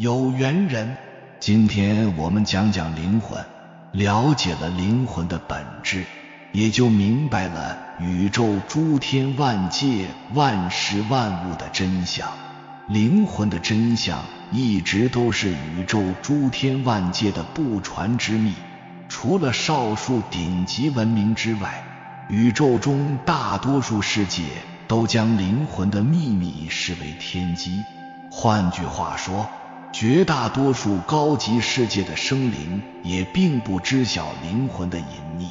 有缘人。今天我们讲讲灵魂，了解了灵魂的本质，也就明白了宇宙诸天万界万事万物的真相。灵魂的真相一直都是宇宙诸天万界的不传之秘，除了少数顶级文明之外，宇宙中大多数世界都将灵魂的秘密视为天机。换句话说，绝大多数高级世界的生灵也并不知晓灵魂的隐秘。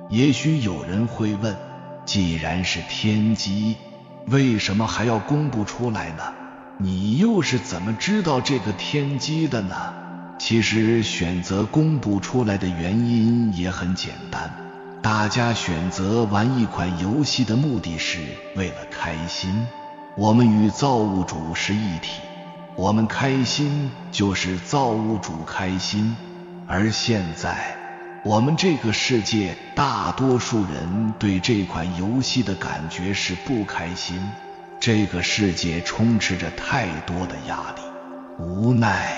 也许有人会问，既然是天机，为什么还要公布出来呢？你又是怎么知道这个天机的呢？其实选择公布出来的原因也很简单，大家选择玩一款游戏的目的是为了开心。我们与造物主是一体，我们开心就是造物主开心。而现在我们这个世界大多数人对这款游戏的感觉是不开心。这个世界充斥着太多的压力、无奈、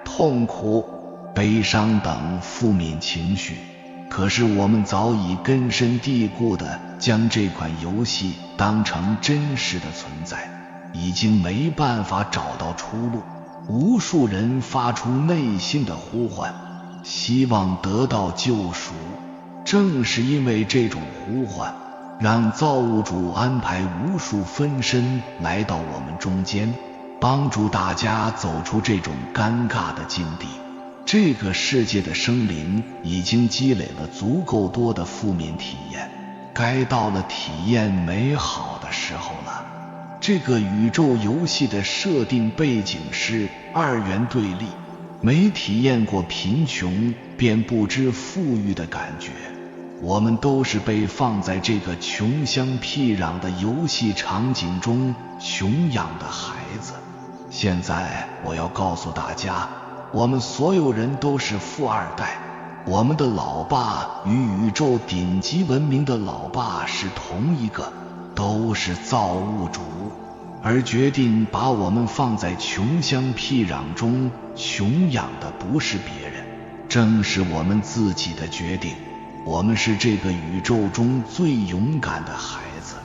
痛苦、悲伤等负面情绪，可是我们早已根深蒂固地将这款游戏当成真实的存在，已经没办法找到出路。无数人发出内心的呼唤，希望得到救赎。正是因为这种呼唤，让造物主安排无数分身来到我们中间，帮助大家走出这种尴尬的境地。这个世界的生灵已经积累了足够多的负面体验，该到了体验美好的时候了。这个宇宙游戏的设定背景是二元对立，没体验过贫穷便不知富裕的感觉。我们都是被放在这个穷乡僻壤的游戏场景中穷养的孩子。现在我要告诉大家，我们所有人都是富二代，我们的老爸与宇宙顶级文明的老爸是同一个，都是造物主。而决定把我们放在穷乡僻壤中穷养的不是别人，正是我们自己的决定。我们是这个宇宙中最勇敢的孩子，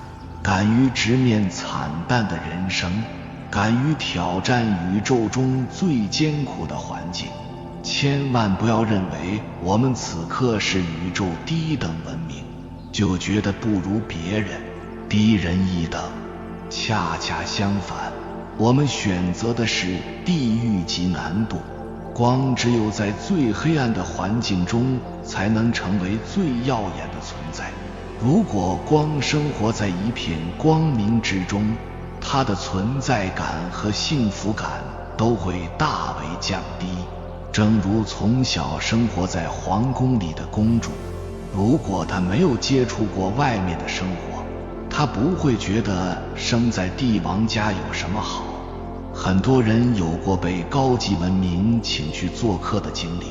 敢于直面惨淡的人生，敢于挑战宇宙中最艰苦的环境。千万不要认为我们此刻是宇宙低等文明，就觉得不如别人，低人一等。恰恰相反，我们选择的是地狱级难度。光只有在最黑暗的环境中才能成为最耀眼的存在。如果光生活在一片光明之中，它的存在感和幸福感都会大为降低。正如从小生活在皇宫里的公主，如果她没有接触过外面的生活，她不会觉得生在帝王家有什么好。很多人有过被高级文明请去做客的经历，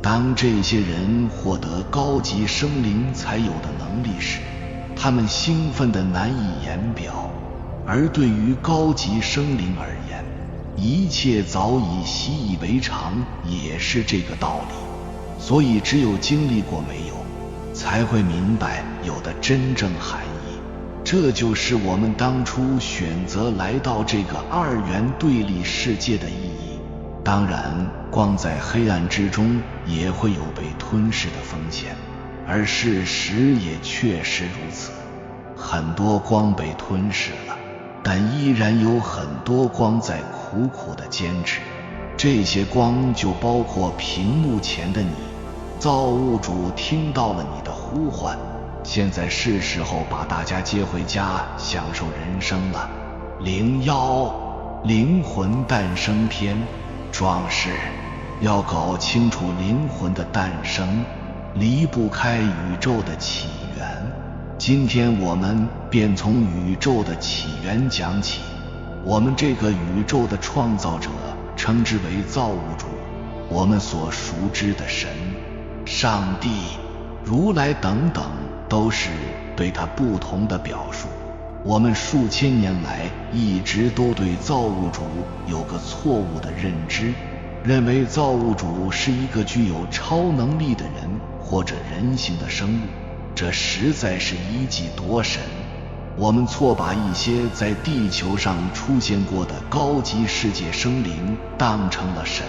当这些人获得高级生灵才有的能力时，他们兴奋得难以言表。而对于高级生灵而言，一切早已习以为常，也是这个道理。所以只有经历过没有，才会明白有的真正含义。这就是我们当初选择来到这个二元对立世界的意义。当然，光在黑暗之中也会有被吞噬的风险，而事实也确实如此。很多光被吞噬了，但依然有很多光在苦苦地坚持。这些光就包括屏幕前的你。造物主听到了你的呼唤，现在是时候把大家接回家享受人生了。01灵魂诞生篇。壮士，要搞清楚灵魂的诞生，离不开宇宙的起源。今天我们便从宇宙的起源讲起。我们这个宇宙的创造者称之为造物主，我们所熟知的神、上帝、如来等等都是对他不同的表述。我们数千年来一直都对造物主有个错误的认知，认为造物主是一个具有超能力的人或者人形的生物，这实在是一记夺神。我们错把一些在地球上出现过的高级世界生灵当成了神，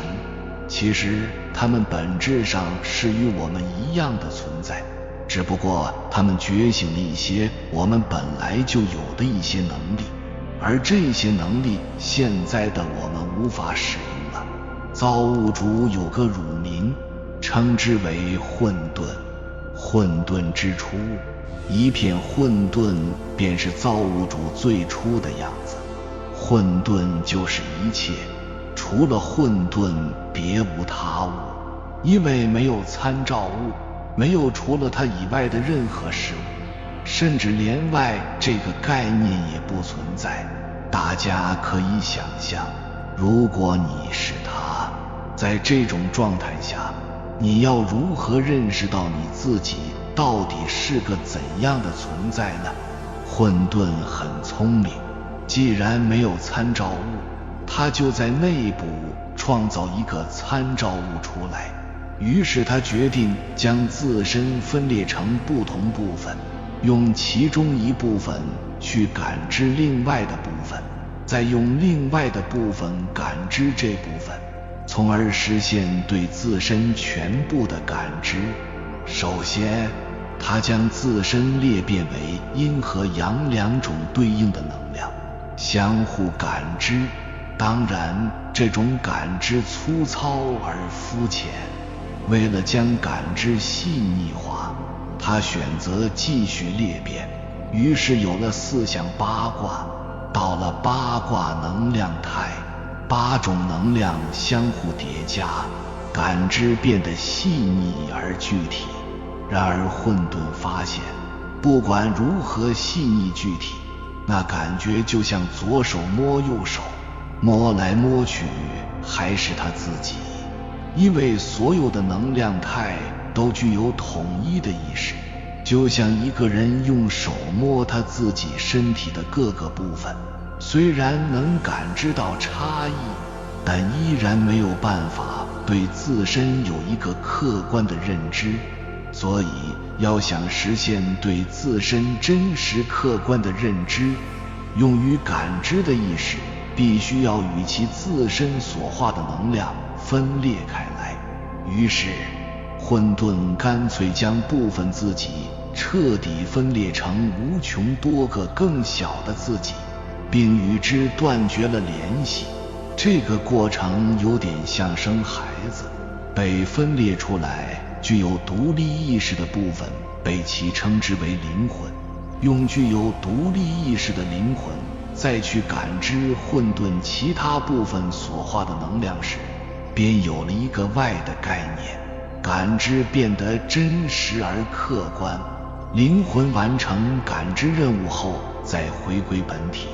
其实他们本质上是与我们一样的存在，只不过他们觉醒了一些我们本来就有的一些能力，而这些能力现在的我们无法使用了。造物主有个乳名，称之为混沌。混沌之初，一片混沌便是造物主最初的样子。混沌就是一切，除了混沌别无他物，因为没有参照物，没有除了它以外的任何事物，甚至连外这个概念也不存在。大家可以想象，如果你是他，在这种状态下，你要如何认识到你自己到底是个怎样的存在呢？混沌很聪明，既然没有参照物，他就在内部创造一个参照物出来。于是他决定将自身分裂成不同部分，用其中一部分去感知另外的部分，再用另外的部分感知这部分，从而实现对自身全部的感知。首先，他将自身裂变为阴和阳两种对应的能量，相互感知。当然，这种感知粗糙而肤浅。为了将感知细腻化，他选择继续裂变，于是有了4象八卦。到了八卦能量态，8种能量相互叠加，感知变得细腻而具体。然而混沌发现，不管如何细腻具体，那感觉就像左手摸右手，摸来摸去还是他自己。因为所有的能量态都具有统一的意识，就像一个人用手摸他自己身体的各个部分，虽然能感知到差异，但依然没有办法对自身有一个客观的认知。所以要想实现对自身真实客观的认知，用于感知的意识必须要与其自身所化的能量分裂开来。于是混沌干脆将部分自己彻底分裂成无穷多个更小的自己，并与之断绝了联系。这个过程有点像生孩子，被分裂出来具有独立意识的部分被其称之为灵魂，用具有独立意识的灵魂再去感知混沌其他部分所化的能量时，便有了一个外的概念，感知变得真实而客观。灵魂完成感知任务后再回归本体，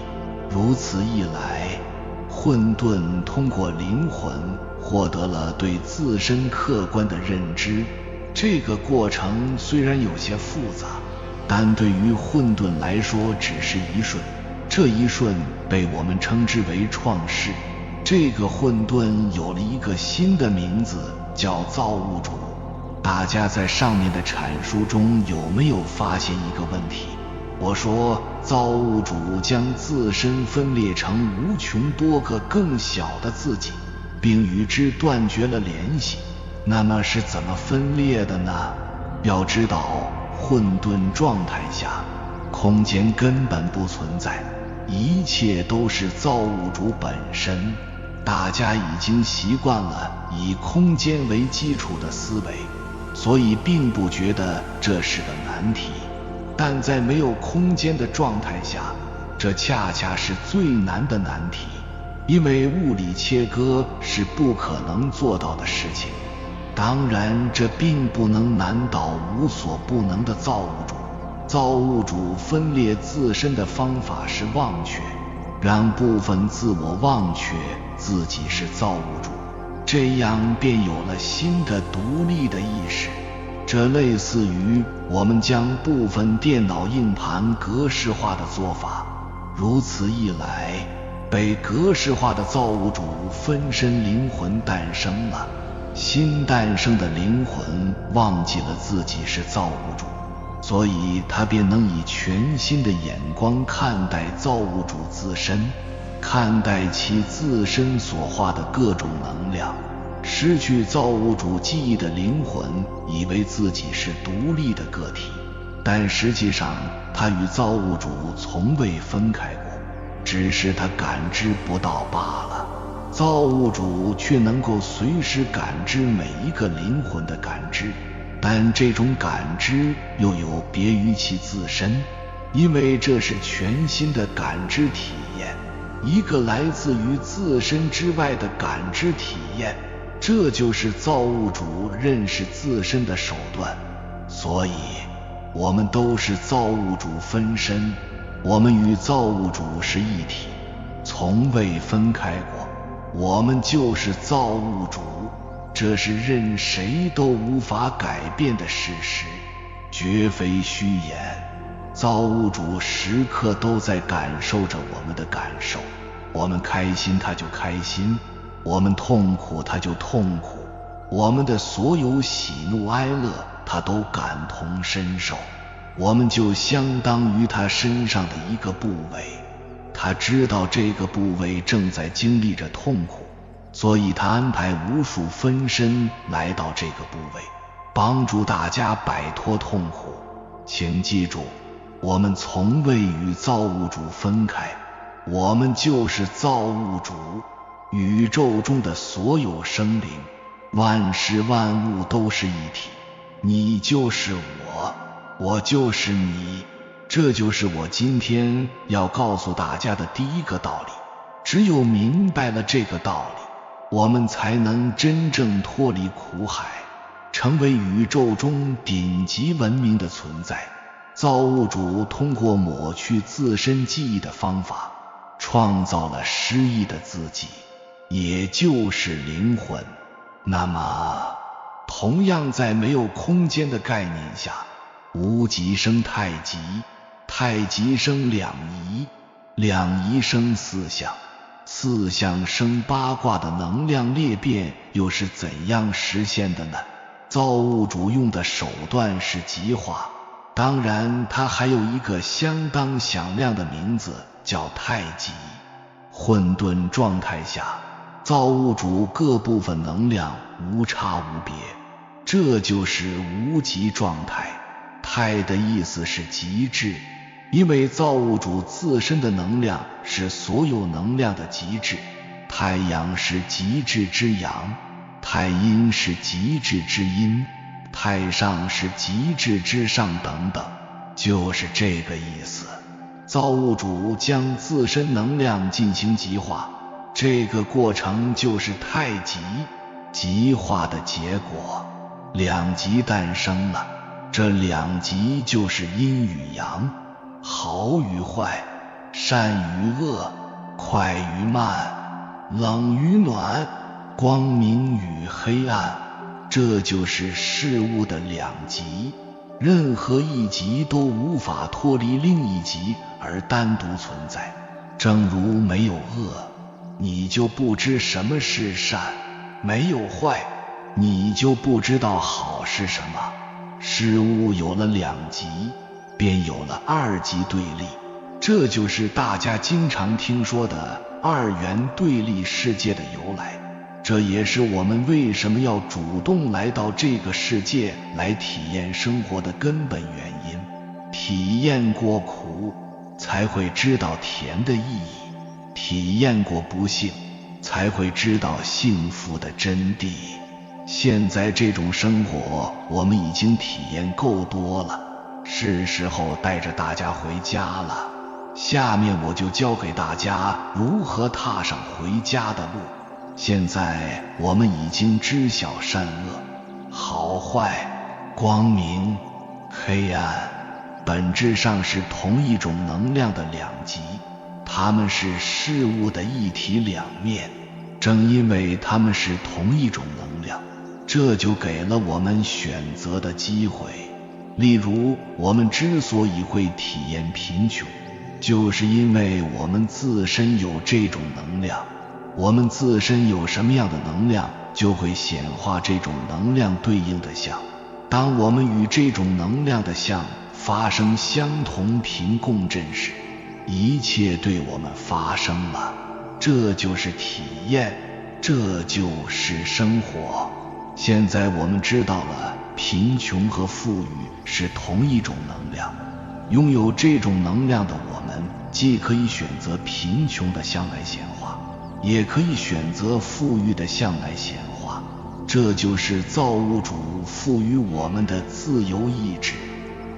如此一来，混沌通过灵魂获得了对自身客观的认知。这个过程虽然有些复杂，但对于混沌来说只是一瞬，这一瞬被我们称之为创世。这个混沌有了一个新的名字，叫造物主。大家在上面的阐述中有没有发现一个问题？我说造物主将自身分裂成无穷多个更小的自己，并与之断绝了联系。那么是怎么分裂的呢？要知道，混沌状态下，空间根本不存在，一切都是造物主本身。大家已经习惯了以空间为基础的思维，所以并不觉得这是个难题。但在没有空间的状态下，这恰恰是最难的难题，因为物理切割是不可能做到的事情。当然，这并不能难倒无所不能的造物主。造物主分裂自身的方法是忘却，让部分自我忘却自己是造物主，这样便有了新的独立的意识。这类似于我们将部分电脑硬盘格式化的做法。如此一来，被格式化的造物主分身灵魂诞生了。新诞生的灵魂忘记了自己是造物主，所以他便能以全新的眼光看待造物主自身，看待其自身所化的各种能量。失去造物主记忆的灵魂以为自己是独立的个体，但实际上他与造物主从未分开过，只是他感知不到罢了。造物主却能够随时感知每一个灵魂的感知，但这种感知又有别于其自身，因为这是全新的感知体验，一个来自于自身之外的感知体验。这就是造物主认识自身的手段。所以我们都是造物主分身，我们与造物主是一体，从未分开过。我们就是造物主，这是任谁都无法改变的事实，绝非虚言。造物主时刻都在感受着我们的感受，我们开心他就开心，我们痛苦他就痛苦，我们的所有喜怒哀乐他都感同身受，我们就相当于他身上的一个部位。他知道这个部位正在经历着痛苦，所以他安排无数分身来到这个部位，帮助大家摆脱痛苦。请记住，我们从未与造物主分开，我们就是造物主。宇宙中的所有生灵，万事万物都是一体，你就是我，我就是你。这就是我今天要告诉大家的第一个道理。只有明白了这个道理，我们才能真正脱离苦海，成为宇宙中顶级文明的存在。造物主通过抹去自身记忆的方法，创造了失忆的自己，也就是灵魂。那么同样在没有空间的概念下，无极生太极，太极生两仪，两仪生四象，四象生八卦的能量裂变又是怎样实现的呢？造物主用的手段是极化，当然它还有一个相当响亮的名字，叫太极。混沌状态下，造物主各部分能量无差无别，这就是无极状态。太的意思是极致，因为造物主自身的能量是所有能量的极致。太阳是极致之阳，太阴是极致之阴，太上是极致之上等等，就是这个意思。造物主将自身能量进行极化，这个过程就是太极。极化的结果，两极诞生了。这两极就是阴与阳，好与坏，善与恶，快与慢，冷与暖，光明与黑暗，这就是事物的两极。任何一极都无法脱离另一极而单独存在。正如没有恶，你就不知什么是善；没有坏，你就不知道好是什么。事物有了两极，便有了二极对立，这就是大家经常听说的二元对立世界的由来。这也是我们为什么要主动来到这个世界来体验生活的根本原因。体验过苦，才会知道甜的意义；体验过不幸，才会知道幸福的真谛。现在这种生活我们已经体验够多了，是时候带着大家回家了。下面我就教给大家如何踏上回家的路。现在我们已经知晓善恶、好坏、光明、黑暗，本质上是同一种能量的两极，它们是事物的一体两面。正因为它们是同一种能量，这就给了我们选择的机会。例如，我们之所以会体验贫穷，就是因为我们自身有这种能量，我们自身有什么样的能量，就会显化这种能量对应的相。当我们与这种能量的相发生相同频共振时，一切对我们发生了，这就是体验，这就是生活。现在我们知道了，贫穷和富裕是同一种能量。拥有这种能量的我们，既可以选择贫穷的相来显化，也可以选择富裕的相来显化。这就是造物主赋予我们的自由意志。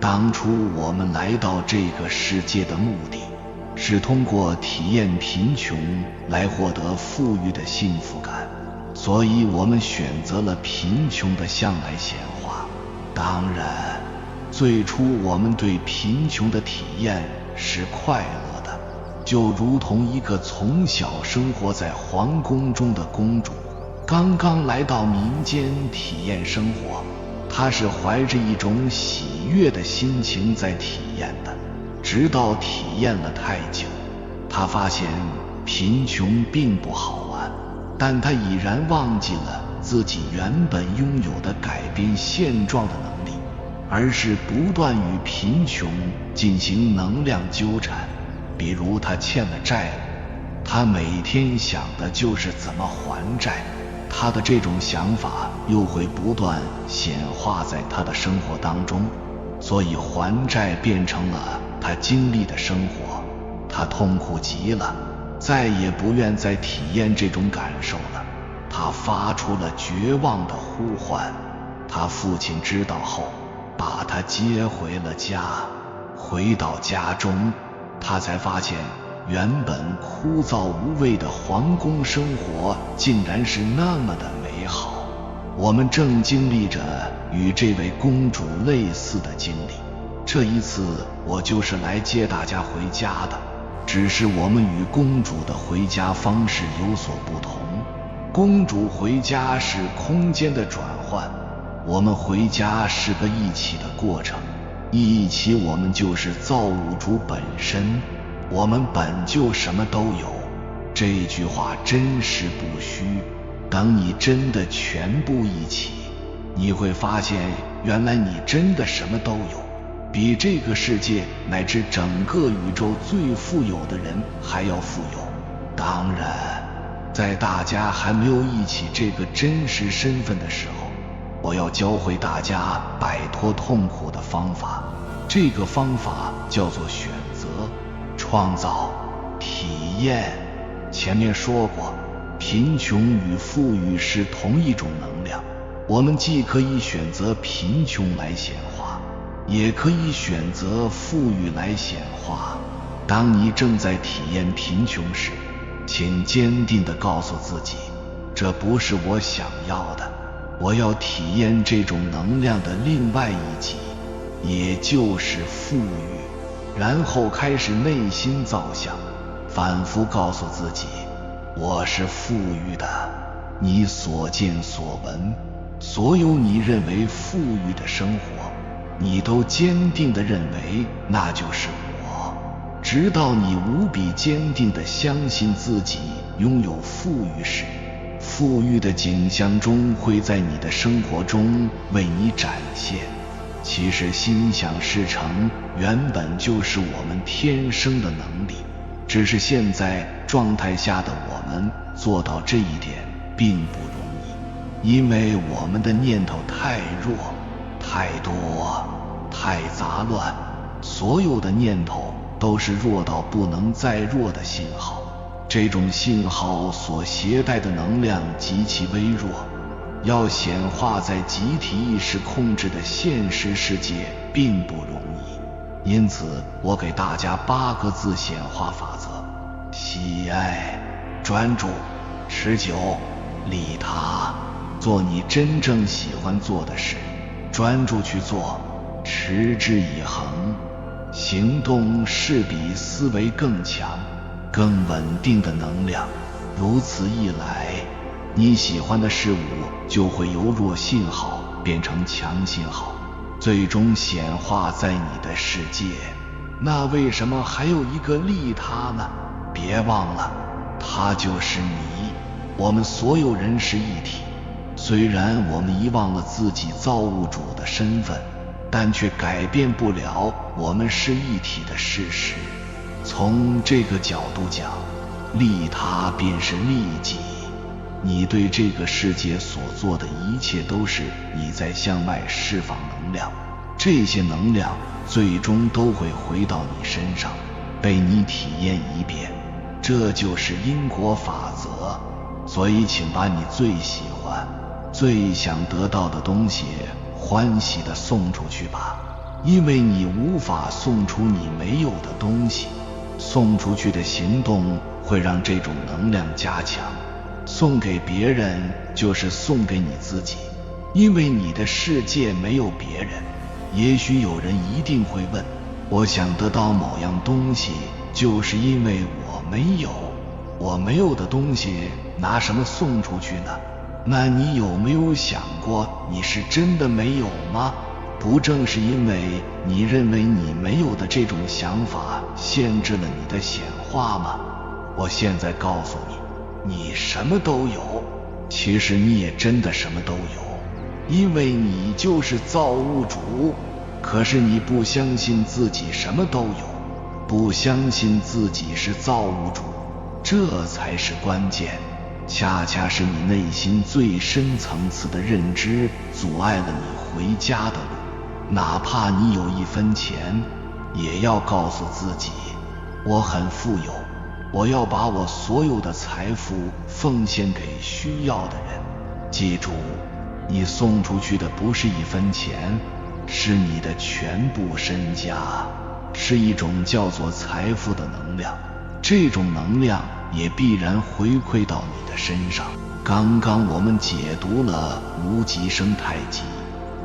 当初我们来到这个世界的目的，是通过体验贫穷来获得富裕的幸福感，所以我们选择了贫穷的相来显化。当然，最初我们对贫穷的体验是快乐的，就如同一个从小生活在皇宫中的公主，刚刚来到民间体验生活，她是怀着一种喜悦的心情在体验的。直到体验了太久，她发现贫穷并不好玩，但她已然忘记了自己原本拥有的改变现状的能力，而是不断与贫穷进行能量纠缠。比如他欠了债务，他每天想的就是怎么还债，他的这种想法又会不断显化在他的生活当中，所以还债变成了他经历的生活。他痛苦极了，再也不愿再体验这种感受了。他发出了绝望的呼唤。他父亲知道后，把他接回了家。回到家中，他才发现原本枯燥无味的皇宫生活竟然是那么的美好。我们正经历着与这位公主类似的经历。这一次我就是来接大家回家的，只是我们与公主的回家方式有所不同。公主回家是空间的转换，我们回家是个一起的过程。一起我们就是造物主本身，我们本就什么都有。这句话真实不虚，等你真的全部一起，你会发现原来你真的什么都有，比这个世界乃至整个宇宙最富有的人还要富有。当然，在大家还没有忆起这个真实身份的时候，我要教会大家摆脱痛苦的方法。这个方法叫做选择、创造、体验。前面说过，贫穷与富裕是同一种能量，我们既可以选择贫穷来显化，也可以选择富裕来显化。当你正在体验贫穷时，请坚定地告诉自己，这不是我想要的，我要体验这种能量的另外一极，也就是富裕。然后开始内心造像，反复告诉自己，我是富裕的。你所见所闻，所有你认为富裕的生活，你都坚定地认为那就是我，直到你无比坚定地相信自己拥有富裕时，富裕的景象中会在你的生活中为你展现。其实心想事成原本就是我们天生的能力，只是现在状态下的我们做到这一点并不容易，因为我们的念头太弱、太多、太杂乱，所有的念头都是弱到不能再弱的信号。这种信号所携带的能量极其微弱，要显化在集体意识控制的现实世界并不容易。因此我给大家8个字显化法则：喜爱、专注、持久、利他。做你真正喜欢做的事，专注去做，持之以恒。行动是比思维更强、更稳定的能量。如此一来，你喜欢的事物就会由弱信号变成强信号，最终显化在你的世界。那为什么还有一个利他呢？别忘了，他就是你。我们所有人是一体，虽然我们遗忘了自己造物主的身份，但却改变不了我们是一体的事实。从这个角度讲，利他便是利己。你对这个世界所做的一切都是你在向外释放能量，这些能量最终都会回到你身上，被你体验一遍，这就是因果法则。所以请把你最喜欢、最想得到的东西欢喜地送出去吧，因为你无法送出你没有的东西。送出去的行动会让这种能量加强，送给别人就是送给你自己，因为你的世界没有别人。也许有人一定会问，我想得到某样东西，就是因为我没有，我没有的东西拿什么送出去呢？那你有没有想过，你是真的没有吗？不正是因为你认为你没有的这种想法限制了你的显化吗？我现在告诉你，你什么都有，其实你也真的什么都有，因为你就是造物主。可是你不相信自己什么都有，不相信自己是造物主，这才是关键。恰恰是你内心最深层次的认知阻碍了你回家的路。哪怕你有1分钱，也要告诉自己，我很富有，我要把我所有的财富奉献给需要的人。记住，你送出去的不是1分钱，是你的全部身家，是一种叫做财富的能量，这种能量也必然回馈到你的身上。刚刚我们解读了无极生太极，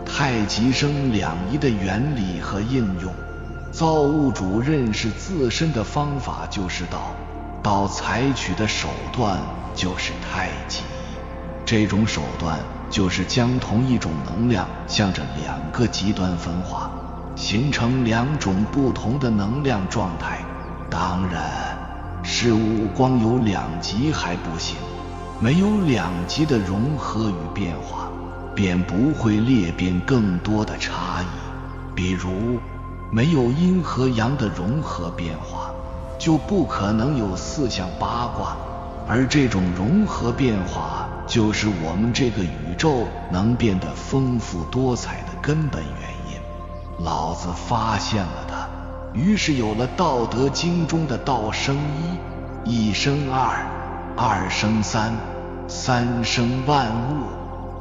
太极生两仪的原理和应用。造物主认识自身的方法就是道，道采取的手段就是太极。这种手段就是将同一种能量向着2个极端分化，形成2种不同的能量状态。当然，事物光有2极还不行，没有2极的融合与变化，便不会裂变更多的差异。比如，没有阴和阳的融合变化，就不可能有4象8卦，而这种融合变化就是我们这个宇宙能变得丰富多彩的根本原因。老子发现了它，于是有了《道德经》中的道生一，一生二，二生三，三生万物。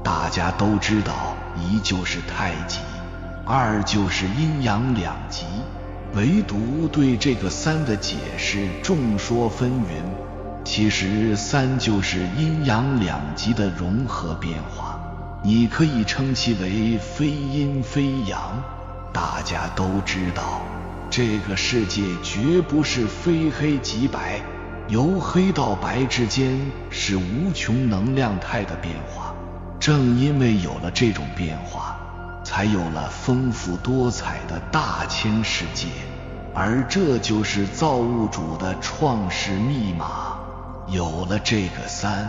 大家都知道，一就是太极，二就是阴阳2极，唯独对这个3的解释众说纷纭。其实3就是阴阳2极的融合变化，你可以称其为非阴非阳。大家都知道，这个世界绝不是非黑即白，由黑到白之间是无穷能量态的变化。正因为有了这种变化，才有了丰富多彩的大千世界，而这就是造物主的创世密码。有了这个3，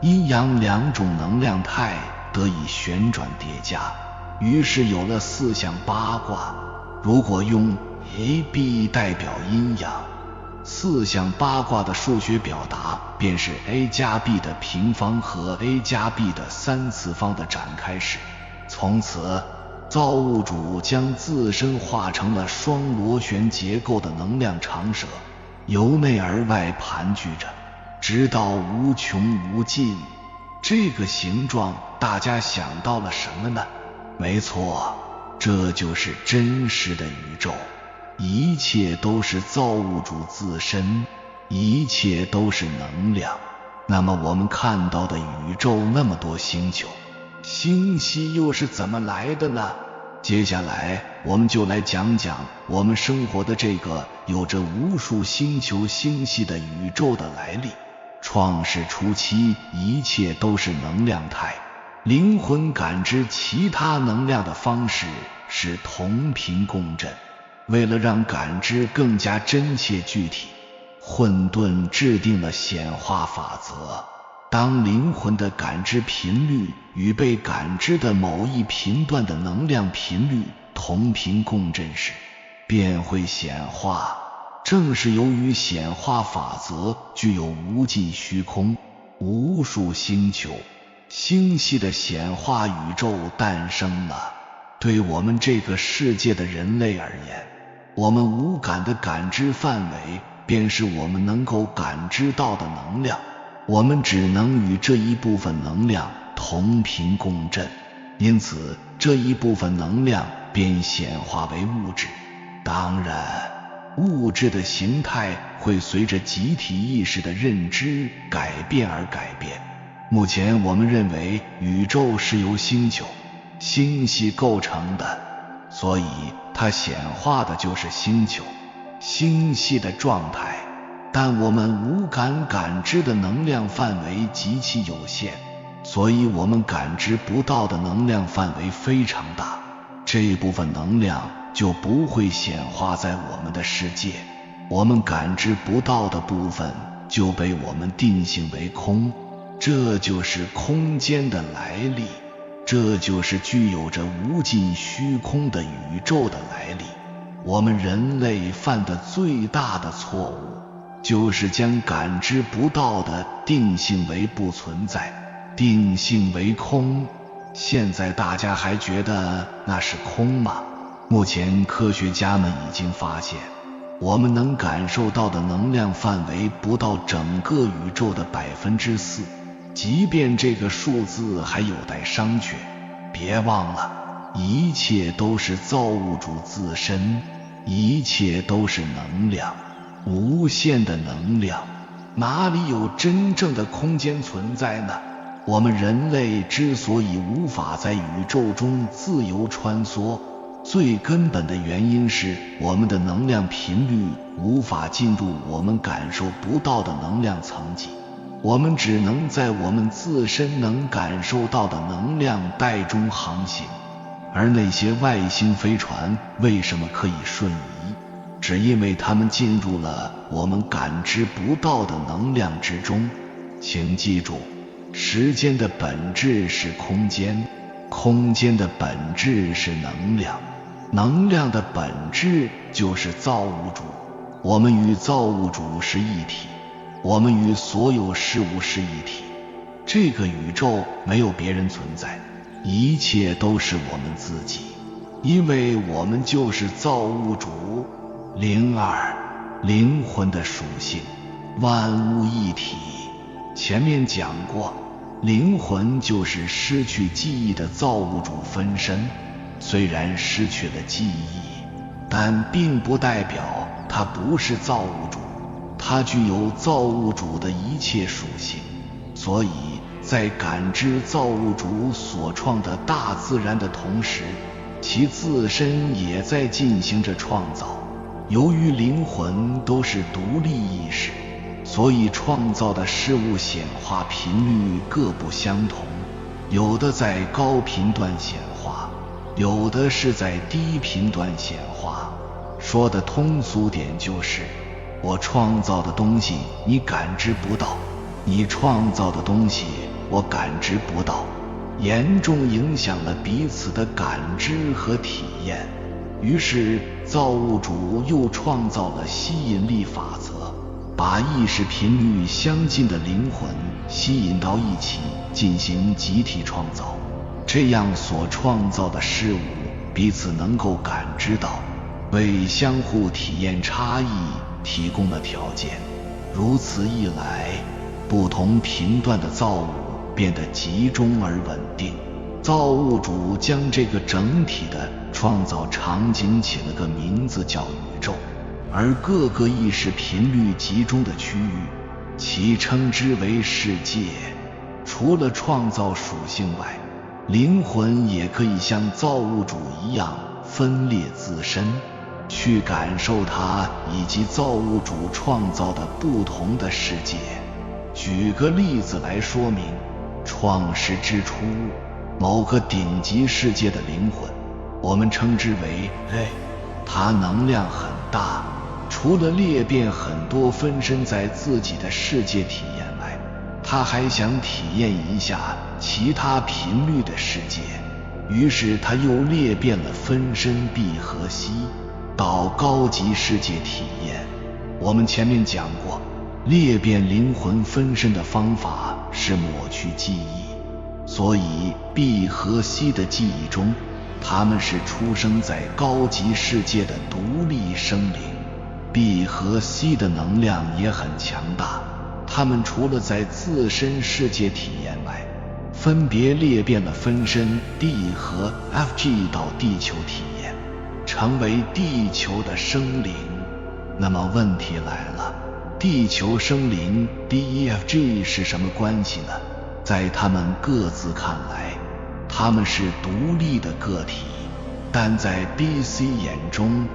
阴阳2种能量态得以旋转叠加，于是有了4象8卦。如果用 A、B 代表阴阳，4象8卦的数学表达便是 A 加 B 的平方和 A 加 B 的3次方的展开式。从此，造物主将自身化成了双螺旋结构的能量长蛇，由内而外盘踞着，直到无穷无尽。这个形状大家想到了什么呢？没错，这就是真实的宇宙。一切都是造物主自身，一切都是能量。那么我们看到的宇宙那么多星球，星系又是怎么来的呢？接下来我们就来讲讲我们生活的这个有着无数星球星系的宇宙的来历。创世初期，一切都是能量态，灵魂感知其他能量的方式是同频共振。为了让感知更加真切具体，混沌制定了显化法则。当灵魂的感知频率与被感知的某一频段的能量频率同频共振时，便会显化。正是由于显化法则具有无尽虚空、无数星球、星系的显化宇宙诞生了。对我们这个世界的人类而言，我们无感的感知范围便是我们能够感知到的能量，我们只能与这一部分能量同频共振，因此这一部分能量便显化为物质。当然，物质的形态会随着集体意识的认知改变而改变。目前我们认为宇宙是由星球、星系构成的，所以它显化的就是星球、星系的状态。但我们无感感知的能量范围极其有限，所以我们感知不到的能量范围非常大，这一部分能量就不会显化在我们的世界，我们感知不到的部分就被我们定性为空。这就是空间的来历，这就是具有着无尽虚空的宇宙的来历。我们人类犯的最大的错误，就是将感知不到的定性为不存在，定性为空。现在大家还觉得那是空吗？目前科学家们已经发现，我们能感受到的能量范围不到整个宇宙的4%，即便这个数字还有待商榷。别忘了，一切都是造物主自身，一切都是能量，无限的能量，哪里有真正的空间存在呢？我们人类之所以无法在宇宙中自由穿梭，最根本的原因是我们的能量频率无法进入我们感受不到的能量层级，我们只能在我们自身能感受到的能量带中航行。而那些外星飞船为什么可以瞬移？只因为它们进入了我们感知不到的能量之中。请记住，时间的本质是空间，空间的本质是能量，能量的本质就是造物主。我们与造物主是一体，我们与所有事物是一体。这个宇宙没有别人存在，一切都是我们自己，因为我们就是造物主。02灵魂的属性，万物一体。前面讲过，灵魂就是失去记忆的造物主分身，虽然失去了记忆，但并不代表它不是造物主，它具有造物主的一切属性，所以在感知造物主所创的大自然的同时，其自身也在进行着创造。由于灵魂都是独立意识，所以创造的事物显化频率各不相同，有的在高频段显化，有的是在低频段显化。说的通俗点就是，我创造的东西你感知不到，你创造的东西我感知不到，严重影响了彼此的感知和体验。于是造物主又创造了吸引力法则，把意识频率相近的灵魂吸引到一起进行集体创造，这样所创造的事物彼此能够感知到，为相互体验差异提供了条件。如此一来，不同频段的造物变得集中而稳定，造物主将这个整体的创造场景起了个名字叫宇宙，而各个意识频率集中的区域，其称之为世界。除了创造属性外，灵魂也可以像造物主一样分裂自身，去感受它以及造物主创造的不同的世界。举个例子来说明，创世之初，某个顶级世界的灵魂，我们称之为它能量很大，除了裂变很多分身在自己的世界体验外，他还想体验一下其他频率的世界，于是他又裂变了分身闭合息到高级世界体验。我们前面讲过，裂变灵魂分身的方法是抹去记忆，所以闭合息的记忆中，他们是出生在高级世界的独立生灵。闭合息的能量也很强大，他们除了在自身世界体验外，分别裂变了分身 D 和 FG 到地球体验，成为地球的生灵。那么问题来了，地球生灵 DEFG 是什么关系呢？在他们各自看来，他们是独立的个体，但在 BC 眼中，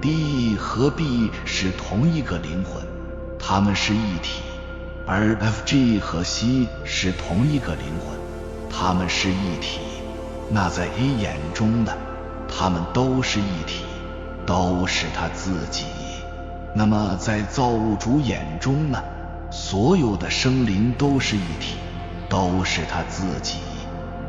D 和 B 是同一个灵魂，他们是一体，而 FG 和 C 是同一个灵魂，他们是一体。那在 A 眼中呢？他们都是一体，都是他自己。那么在造物主眼中呢？所有的生灵都是一体，都是他自己，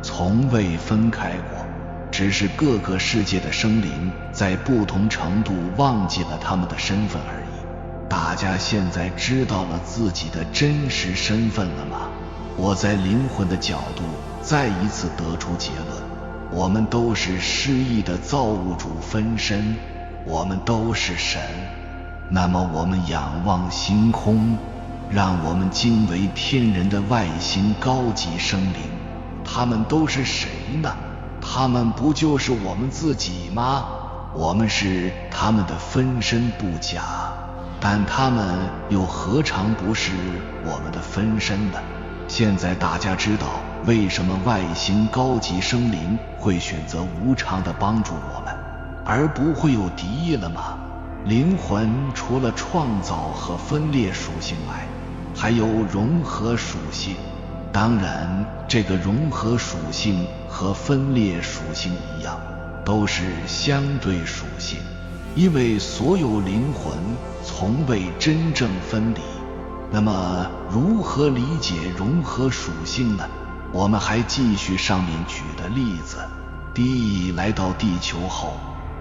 从未分开过，只是各个世界的生灵在不同程度忘记了他们的身份而已。大家现在知道了自己的真实身份了吗？我在灵魂的角度再一次得出结论，我们都是失忆的造物主分身，我们都是神。那么我们仰望星空，让我们惊为天人的外星高级生灵，他们都是谁呢？他们不就是我们自己吗？我们是他们的分身不假，但他们又何尝不是我们的分身呢？现在大家知道为什么外星高级生灵会选择无偿地帮助我们，而不会有敌意了吗？灵魂除了创造和分裂属性外，还有融合属性。当然，这个融合属性和分裂属性一样，都是相对属性，因为所有灵魂从未真正分离。那么如何理解融合属性呢？我们还继续上面举的例子。D 来到地球后，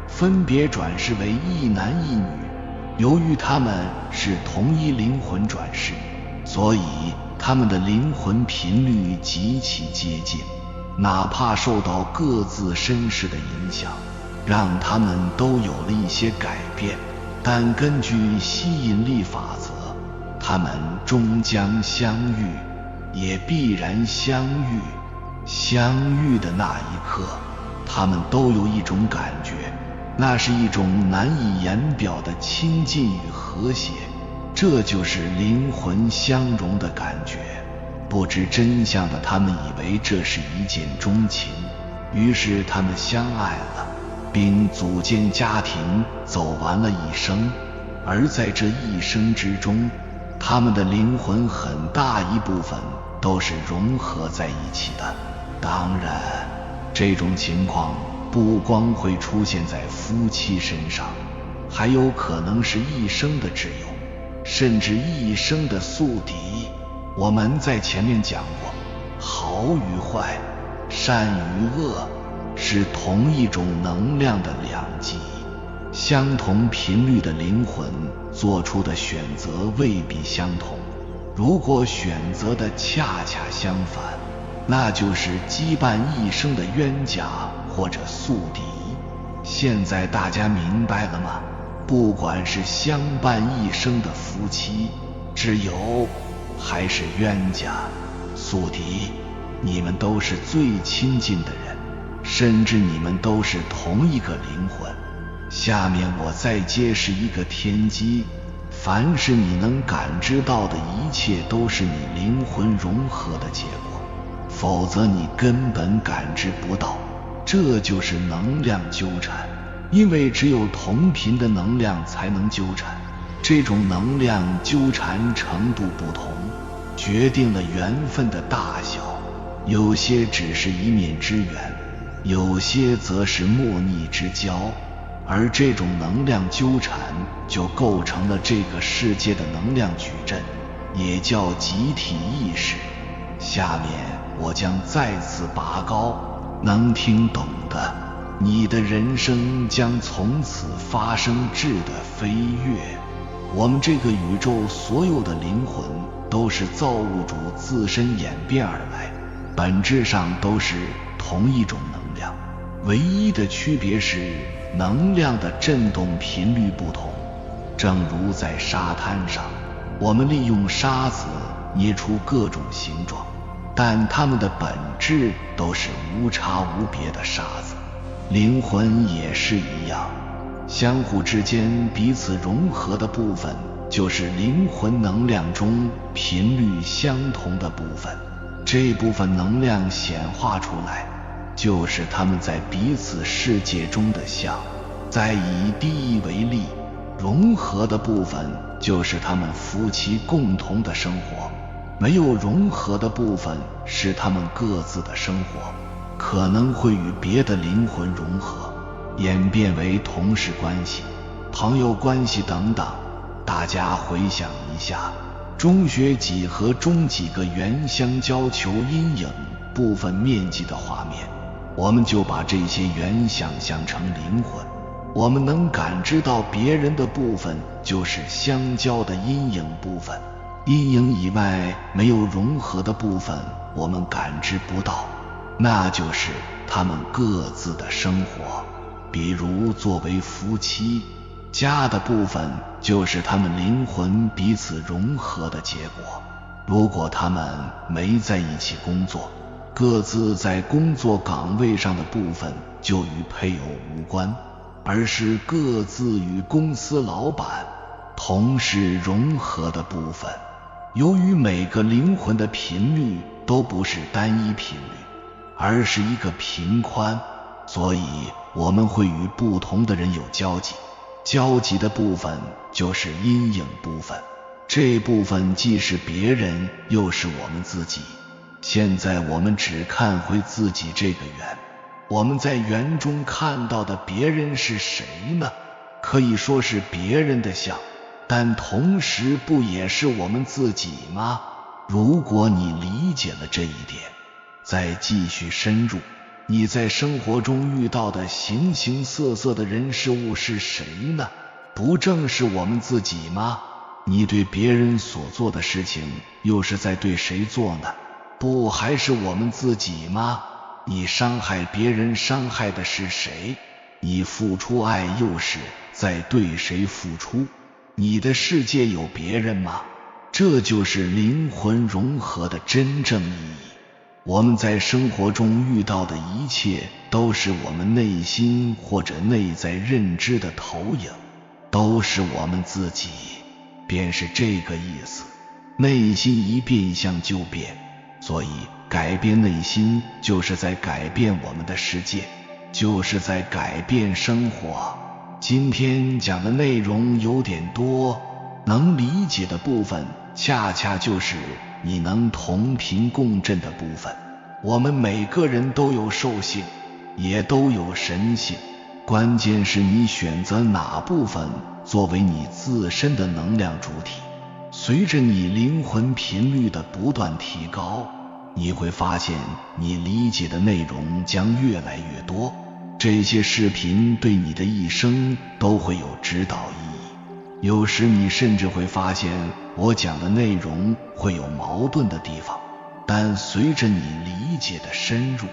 分别转世为一男一女，由于他们是同一灵魂转世，所以他们的灵魂频率极其接近，哪怕受到各自身世的影响，让他们都有了一些改变，但根据吸引力法则，他们终将相遇，也必然相遇。相遇的那一刻，他们都有一种感觉，那是一种难以言表的亲近与和谐，这就是灵魂相融的感觉。不知真相的他们以为这是一见钟情，于是他们相爱了，并组建家庭，走完了一生。而在这一生之中，他们的灵魂很大一部分都是融合在一起的。当然，这种情况不光会出现在夫妻身上，还有可能是一生的挚友，甚至一生的宿敌。我们在前面讲过，好与坏，善与恶，是同一种能量的两极，相同频率的灵魂做出的选择未必相同。如果选择的恰恰相反，那就是羁绊一生的冤家或者宿敌。现在大家明白了吗？不管是相伴一生的夫妻、挚友，还是冤家、宿敌，你们都是最亲近的人，甚至你们都是同一个灵魂。下面我再揭示一个天机，凡是你能感知到的一切都是你灵魂融合的结果，否则你根本感知不到。这就是能量纠缠，因为只有同频的能量才能纠缠，这种能量纠缠程度不同，决定了缘分的大小，有些只是一面之缘，有些则是莫逆之交。而这种能量纠缠就构成了这个世界的能量矩阵，也叫集体意识。下面我将再次拔高，能听懂的，你的人生将从此发生质的飞跃。我们这个宇宙所有的灵魂都是造物主自身演变而来，本质上都是同一种能量，唯一的区别是能量的振动频率不同。正如在沙滩上，我们利用沙子捏出各种形状，但它们的本质都是无差无别的沙子。灵魂也是一样，相互之间彼此融合的部分，就是灵魂能量中频率相同的部分。这部分能量显化出来，就是它们在彼此世界中的像。再以地义为例，融合的部分就是他们夫妻共同的生活，没有融合的部分是他们各自的生活，可能会与别的灵魂融合，演变为同事关系、朋友关系等等。大家回想一下，中学几何中几个圆相交求阴影部分面积的画面，我们就把这些圆想象成灵魂。我们能感知到别人的部分就是相交的阴影部分，阴影以外没有融合的部分我们感知不到，那就是他们各自的生活。比如作为夫妻，家的部分就是他们灵魂彼此融合的结果。如果他们没在一起工作，各自在工作岗位上的部分就与配偶无关，而是各自与公司老板、同事融合的部分。由于每个灵魂的频率都不是单一频率，而是一个频宽，所以我们会与不同的人有交集。交集的部分就是阴影部分，这部分既是别人又是我们自己。现在我们只看回自己这个圆，我们在圆中看到的别人是谁呢？可以说是别人的像，但同时不也是我们自己吗？如果你理解了这一点，再继续深入，你在生活中遇到的形形色色的人事物是谁呢？不正是我们自己吗？你对别人所做的事情又是在对谁做呢？不还是我们自己吗？你伤害别人伤害的是谁？你付出爱又是在对谁付出？你的世界有别人吗？这就是灵魂融合的真正意义。我们在生活中遇到的一切都是我们内心或者内在认知的投影，都是我们自己，便是这个意思。内心一变相就变，所以改变内心就是在改变我们的世界，就是在改变生活。今天讲的内容有点多，能理解的部分恰恰就是你能同频共振的部分。我们每个人都有兽性，也都有神性，关键是你选择哪部分作为你自身的能量主体。随着你灵魂频率的不断提高，你会发现你理解的内容将越来越多，这些视频对你的一生都会有指导意义。有时你甚至会发现我讲的内容会有矛盾的地方，但随着你理解的深入，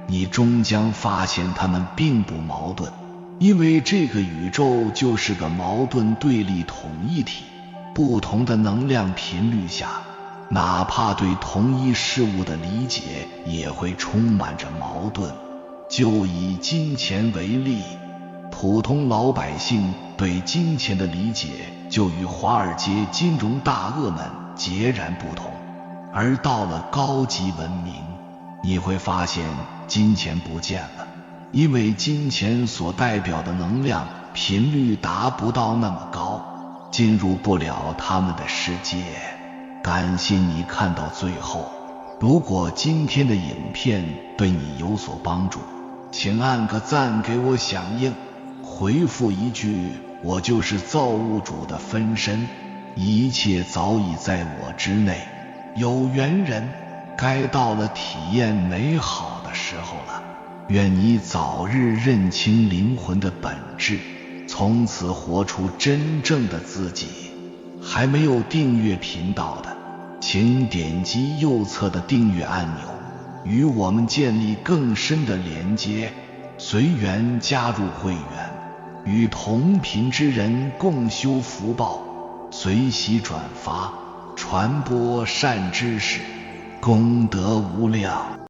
你终将发现它们并不矛盾，因为这个宇宙就是个矛盾对立统一体。不同的能量频率下，哪怕对同一事物的理解也会充满着矛盾。就以金钱为例，普通老百姓对金钱的理解就与华尔街金融大鳄们截然不同，而到了高级文明，你会发现金钱不见了，因为金钱所代表的能量频率达不到那么高，进入不了他们的世界。感谢你看到最后，如果今天的影片对你有所帮助，请按个赞给我响应，回复一句：我就是造物主的分身，一切早已在我之内。有缘人，该到了体验美好的时候了。愿你早日认清灵魂的本质，从此活出真正的自己。还没有订阅频道的，请点击右侧的订阅按钮，与我们建立更深的连接，随缘加入会员，与同频之人共修福报，随喜转发，传播善知识，功德无量。